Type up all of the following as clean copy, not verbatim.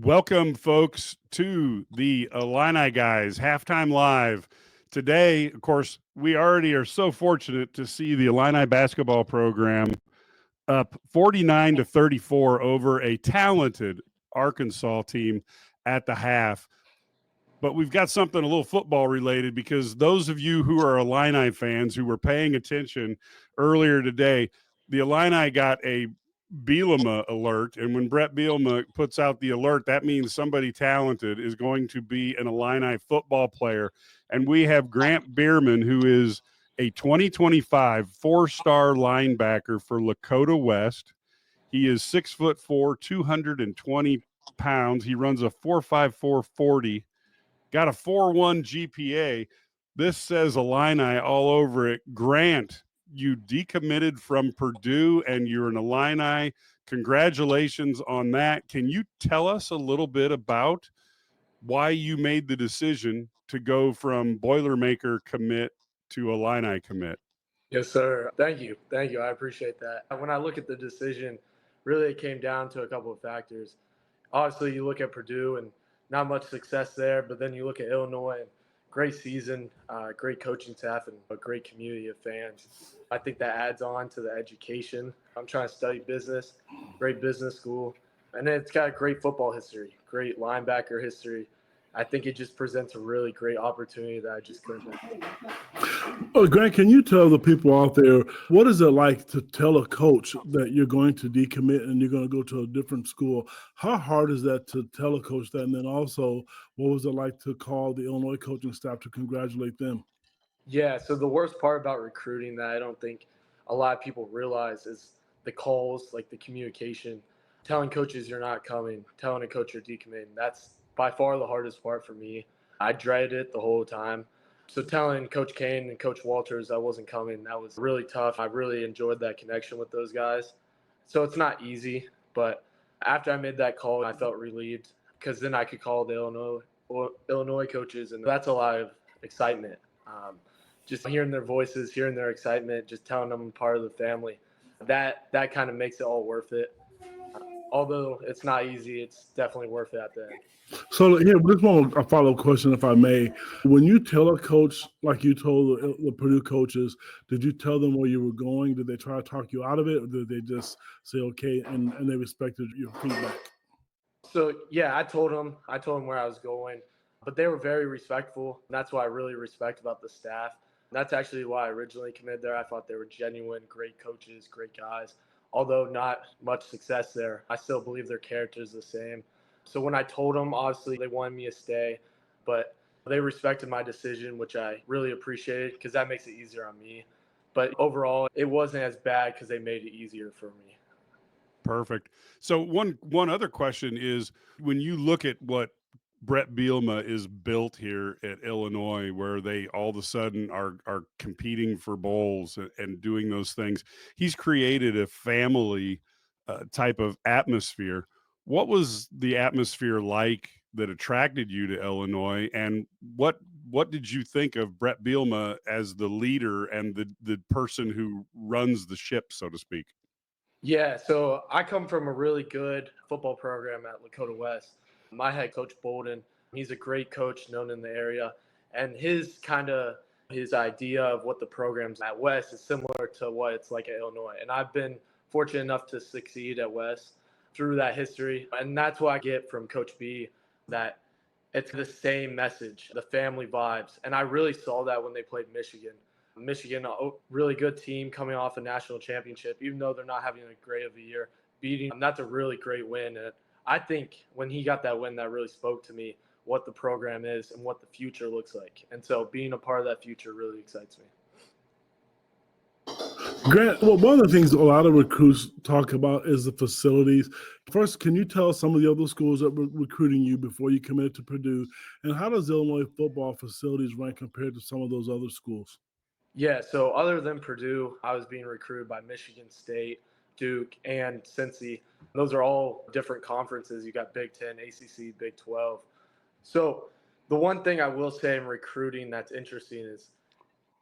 Welcome, folks, to the IlliniGuys Halftime Live. Today, of course, we already are so fortunate to see the Illini basketball program up 49-34 over a talented Arkansas team at the half. But we've got something a little football related, because those of you who are Illini fans who were paying attention earlier today, the Illini got a Bielema alert, and when Brett Bielema puts out the alert, that means somebody talented is going to be an Illini football player. And we have Grant Beerman, who is a 2025 four-star linebacker for Lakota West. He is 6'4", 220 pounds. He runs a 4.54 40, got a 4.1 GPA. This says Illini all over it. Grant, you decommitted from Purdue and you're an Illini. Congratulations on that. Can you tell us a little bit about why you made the decision to go from Boilermaker commit to Illini commit? Yes, sir. Thank you. Thank you. I appreciate that. When I look at the decision, really it came down to a couple of factors. Obviously, you look at Purdue and not much success there, but then you look at Illinois and great season, great coaching staff, and a great community of fans. I think that adds on to the education. I'm trying to study business, great business school, and it's got a great football history, great linebacker history. I think it just presents a really great opportunity that I just couldn't. Oh, Grant, can you tell the people out there, what is it like to tell a coach that you're going to decommit and you're going to go to a different school? How hard is that to tell a coach that? And then also, what was it like to call the Illinois coaching staff to congratulate them? Yeah, so the worst part about recruiting that I don't think a lot of people realize is the calls, like the communication, telling coaches you're not coming, telling a coach you're decommitting. That's by far the hardest part for me. I dreaded it the whole time. So telling Coach Kane and Coach Walters I wasn't coming, that was really tough. I really enjoyed that connection with those guys. So it's not easy, but after I made that call, I felt relieved, because then I could call the Illinois coaches, and that's a lot of excitement. Just hearing their voices, hearing their excitement, just telling them I'm part of the family, that kind of makes it all worth it. Although it's not easy, it's definitely worth it at the end. So here, just a follow-up question, if I may. When you tell a coach, like you told the Purdue coaches, did you tell them where you were going? Did they try to talk you out of it, or did they just say okay and they respected your feedback? So yeah, I told them where I was going, but they were very respectful. And that's what I really respect about the staff. That's actually why I originally committed there. I thought they were genuine, great coaches, great guys. Although not much success there, I still believe their character is the same. So when I told them, obviously they wanted me to stay, but they respected my decision, which I really appreciated, because that makes it easier on me. But overall, it wasn't as bad because they made it easier for me. Perfect. So one other question is, when you look at what Brett Bielema is built here at Illinois, where they all of a sudden are competing for bowls and doing those things, he's created a family type of atmosphere. What was the atmosphere like that attracted you to Illinois, and what did you think of Brett Bielema as the leader and the person who runs the ship, so to speak? Yeah, so I come from a really good football program at Lakota West. My head coach, Bolden, he's a great coach known in the area. And his idea of what the programs at West is similar to what it's like at Illinois. And I've been fortunate enough to succeed at West through that history. And that's what I get from Coach B, that it's the same message, the family vibes. And I really saw that when they played Michigan. Michigan, a really good team coming off a national championship, even though they're not having a great of a year, beating them. That's a really great win. And I think when he got that win, that really spoke to me what the program is and what the future looks like. And so being a part of that future really excites me. Grant, well, one of the things a lot of recruits talk about is the facilities. First, can you tell some of the other schools that were recruiting you before you committed to Purdue, and how does Illinois football facilities rank compared to some of those other schools? Yeah, so other than Purdue, I was being recruited by Michigan State, Duke, and Cincy. Those are all different conferences. You got Big 10, ACC, Big 12. So the one thing I will say in recruiting that's interesting is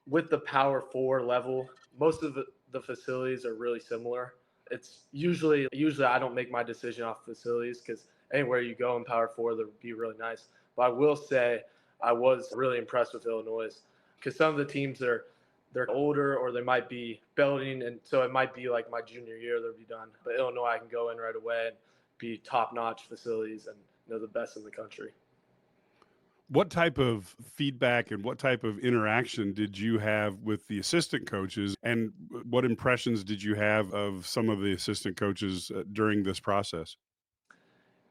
with the Power 4 level, most of the facilities are really similar. It's usually I don't make my decision off facilities, because anywhere you go in Power 4, that would be really nice. But I will say I was really impressed with Illinois, because some of the teams they're older, or they might be building, and so it might be like my junior year they'll be done. But Illinois, I can go in right away and be top-notch facilities and the best in the country. What type of feedback and what type of interaction did you have with the assistant coaches, and what impressions did you have of some of the assistant coaches during this process?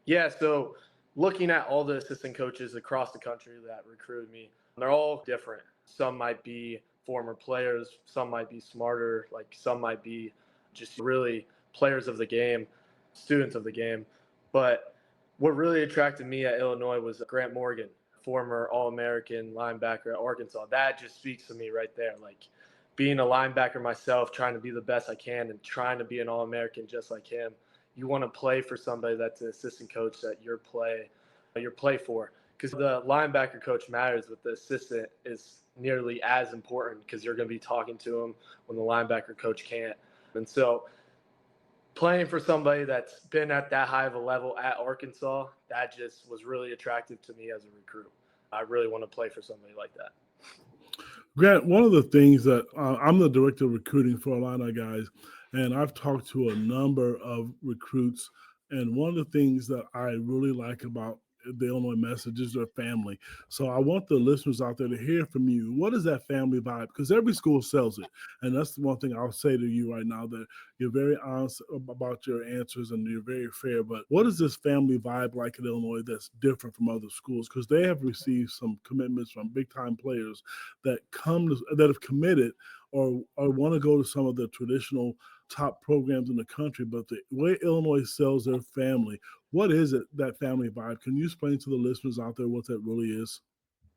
Yeah, so looking at all the assistant coaches across the country that recruited me, they're all different. Some might be former players, some might be smarter, like some might be just really players of the game, students of the game. But what really attracted me at Illinois was Grant Morgan, former All-American linebacker at Arkansas. That just speaks to me right there. Like, being a linebacker myself, trying to be the best I can and trying to be an All-American just like him. You want to play for somebody that's an assistant coach that your play for. Because the linebacker coach matters, but the assistant is nearly as important, because you're going to be talking to him when the linebacker coach can't. And so playing for somebody that's been at that high of a level at Arkansas, that just was really attractive to me as a recruit. I really want to play for somebody like that. Grant, one of the things that I'm the director of recruiting for IlliniGuys, and I've talked to a number of recruits, and one of the things that I really like about the Illinois message is their family. So I want the listeners out there to hear from you. What is that family vibe? Because every school sells it. And that's the one thing I'll say to you right now, that you're very honest about your answers and you're very fair. But what is this family vibe like at Illinois that's different from other schools? Because they have received some commitments from big-time players that have committed or want to go to some of the traditional top programs in the country, but the way Illinois sells their family, what is it, that family vibe? Can you explain to the listeners out there what that really is?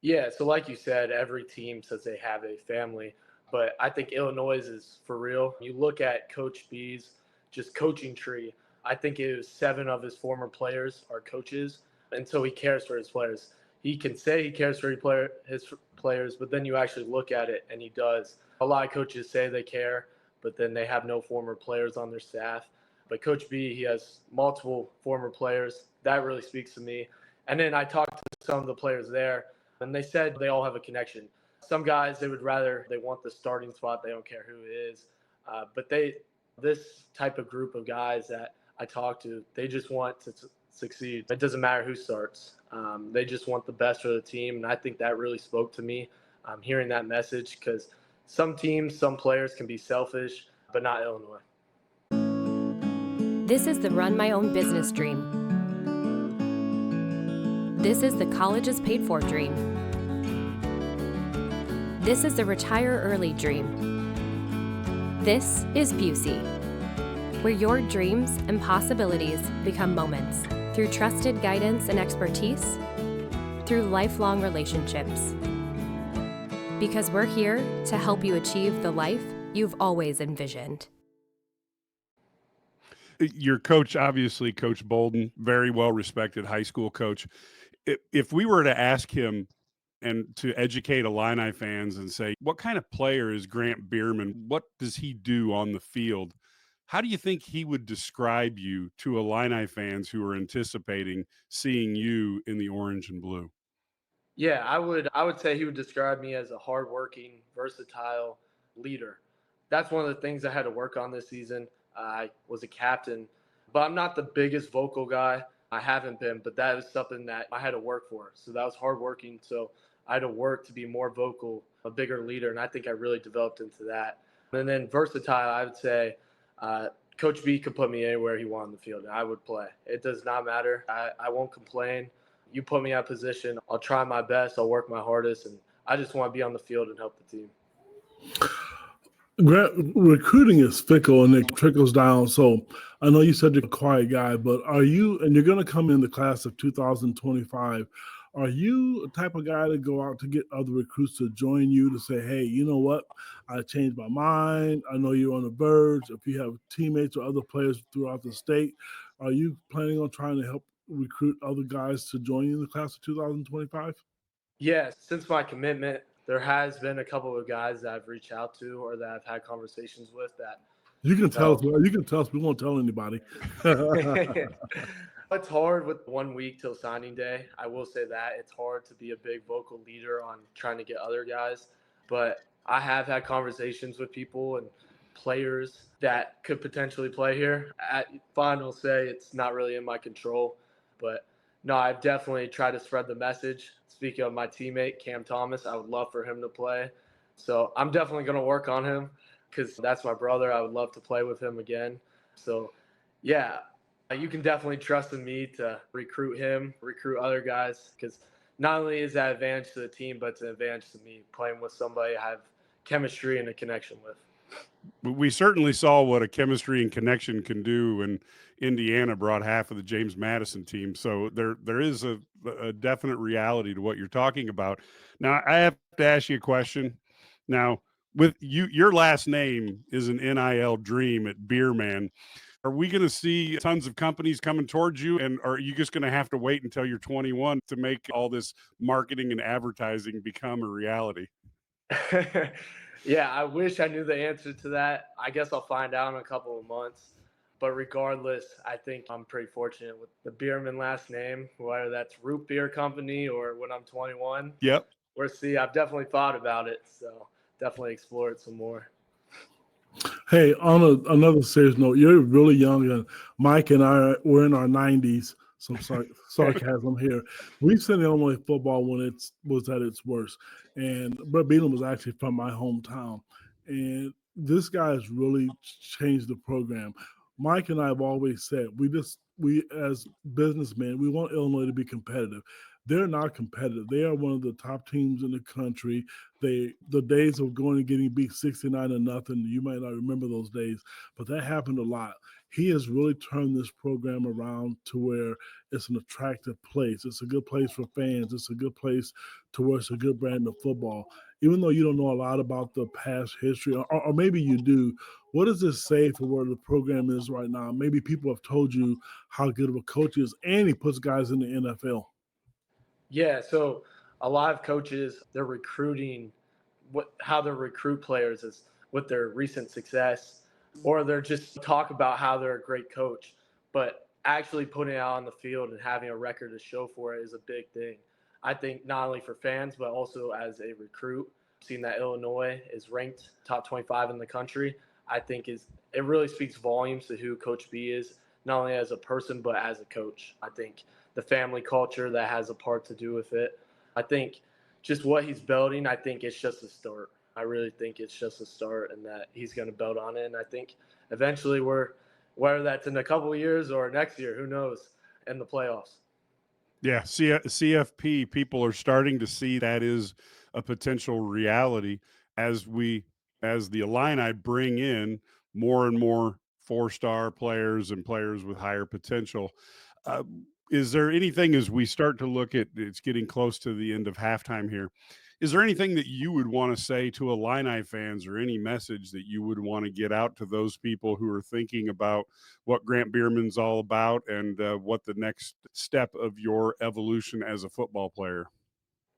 Yeah, so like you said, every team says they have a family, but I think Illinois is for real. You look at Coach B's just coaching tree, I think it was 7 of his former players are coaches, and so he cares for his players. He can say he cares for his players, but then you actually look at it, and he does. A lot of coaches say they care, but then they have no former players on their staff. But Coach B, he has multiple former players. That really speaks to me. And then I talked to some of the players there, and they said they all have a connection. Some guys, they want the starting spot. They don't care who it is. But this type of group of guys that I talk to, they just want to succeed. It doesn't matter who starts. They just want the best for the team. And I think that really spoke to me, hearing that message, because some teams, some players can be selfish, but not Illinois. This is the run my own business dream. This is the college is paid for dream. This is the retire early dream. This is Busey, where your dreams and possibilities become moments through trusted guidance and expertise, through lifelong relationships. Because we're here to help you achieve the life you've always envisioned. Your coach, obviously, Coach Bolden, very well-respected high school coach. If we were to ask him and to educate Illini fans and say, what kind of player is Grant Beerman? What does he do on the field? How do you think he would describe you to Illini fans who are anticipating seeing you in the orange and blue? Yeah, I would say he would describe me as a hardworking, versatile leader. That's one of the things I had to work on this season. I was a captain, but I'm not the biggest vocal guy. I haven't been, but that is something that I had to work for. So that was hardworking. So I had to work to be more vocal, a bigger leader, and I think I really developed into that. And then versatile, I would say Coach B could put me anywhere he wanted on the field, and I would play. It does not matter. I won't complain. You put me in a position, I'll try my best, I'll work my hardest, and I just want to be on the field and help the team. Recruiting is fickle and it trickles down. So I know you said you're a quiet guy, but you're going to come in the class of 2025. Are you a type of guy to go out to get other recruits to join you to say, hey, you know what? I changed my mind. I know you're on the verge. If you have teammates or other players throughout the state, are you planning on trying to help recruit other guys to join you in the class of 2025? Yeah, since my commitment, there has been a couple of guys that I've reached out to or that I've had conversations with that. You can tell us. You can tell us. We won't tell anybody. It's hard with 1 week till signing day. I will say that it's hard to be a big vocal leader on trying to get other guys. But I have had conversations with people and players that could potentially play here. At final say, it's not really in my control. But no, I've definitely tried to spread the message. Speaking of my teammate, Cam Thomas, I would love for him to play. So I'm definitely going to work on him because that's my brother. I would love to play with him again. So, yeah, you can definitely trust in me to recruit him, recruit other guys, because not only is that advantage to the team, but it's an advantage to me playing with somebody I have chemistry and a connection with. We certainly saw what a chemistry and connection can do when Indiana brought half of the James Madison team. So there is a definite reality to what you're talking about. Now, I have to ask you a question. Now, with you, your last name is an NIL dream at Beerman. Are we going to see tons of companies coming towards you, and are you just going to have to wait until you're 21 to make all this marketing and advertising become a reality? Yeah, I wish I knew the answer to that. I guess I'll find out in a couple of months. But regardless, I think I'm pretty fortunate with the Beerman last name, whether that's root beer company or when I'm 21. Yep. We'll see. I've definitely thought about it, so definitely explore it some more. Hey, on another serious note, you're really young, and Mike and I were in our 90s. Some sarcasm here. We've seen Illinois football when it was at its worst, and Brett Beelan was actually from my hometown, and this guy has really changed the program. Mike and I have always said we as businessmen we want Illinois to be competitive. They're not competitive. They are one of the top teams in the country. The days of going and getting beat 69-0, you might not remember those days, but that happened a lot. He has really turned this program around to where it's an attractive place. It's a good place for fans. It's a good place to where it's a good brand of football. Even though you don't know a lot about the past history, or maybe you do, what does this say for where the program is right now? Maybe people have told you how good of a coach he is, and he puts guys in the NFL. Yeah, so a lot of coaches, they're recruiting how they recruit players is with their recent success, or they're just talk about how they're a great coach. But actually putting it out on the field and having a record to show for it is a big thing. I think not only for fans, but also as a recruit, seeing that Illinois is ranked top 25 in the country, I think it really speaks volumes to who Coach B is, not only as a person, but as a coach. I think the family culture that has a part to do with it. I think just what he's building, I think it's just a start. I really think it's just a start and that he's going to build on it. And I think eventually whether that's in a couple of years or next year, who knows, in the playoffs. Yeah, CFP people are starting to see that is a potential reality as the Illini bring in more and more 4-star players and players with higher potential. Uh, is there anything as we start to look at it's getting close to the end of halftime here? Is there anything that you would want to say to Illini fans or any message that you would want to get out to those people who are thinking about what Grant Beerman's all about and what the next step of your evolution as a football player?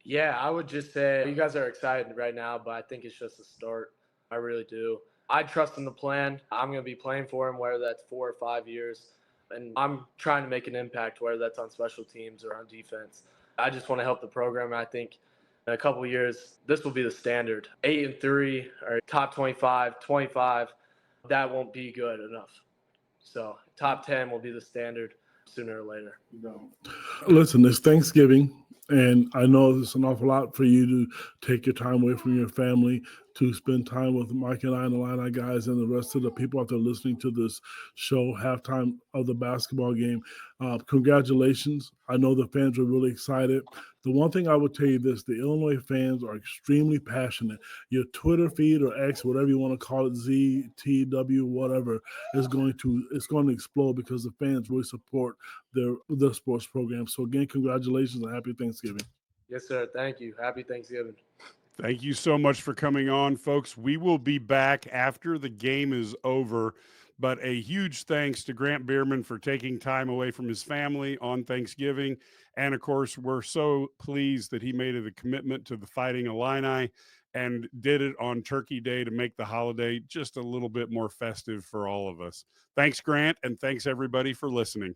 Yeah, I would just say you guys are excited right now, but I think it's just a start. I really do. I trust in the plan. I'm going to be playing for him, whether that's 4 or 5 years. And I'm trying to make an impact, whether that's on special teams or on defense. I just want to help the program. I think in a couple of years, this will be the standard. 8-3 or top 25, 25, that won't be good enough. So top 10 will be the standard sooner or later. Listen, it's Thanksgiving, and I know it's an awful lot for you to take your time away from your family to spend time with Mike and I and the Illini guys and the rest of the people out there listening to this show, halftime of the basketball game. Congratulations. I know the fans are really excited. The one thing I would tell you this, the Illinois fans are extremely passionate. Your Twitter feed or X, whatever you want to call it, ZTW, whatever, it's going to explode because the fans really support the sports program. So again, congratulations and happy Thanksgiving. Yes, sir. Thank you. Happy Thanksgiving. Thank you so much for coming on, folks. We will be back after the game is over. But a huge thanks to Grant Beerman for taking time away from his family on Thanksgiving. And of course, we're so pleased that he made it a commitment to the Fighting Illini and did it on Turkey Day to make the holiday just a little bit more festive for all of us. Thanks, Grant, and thanks everybody for listening.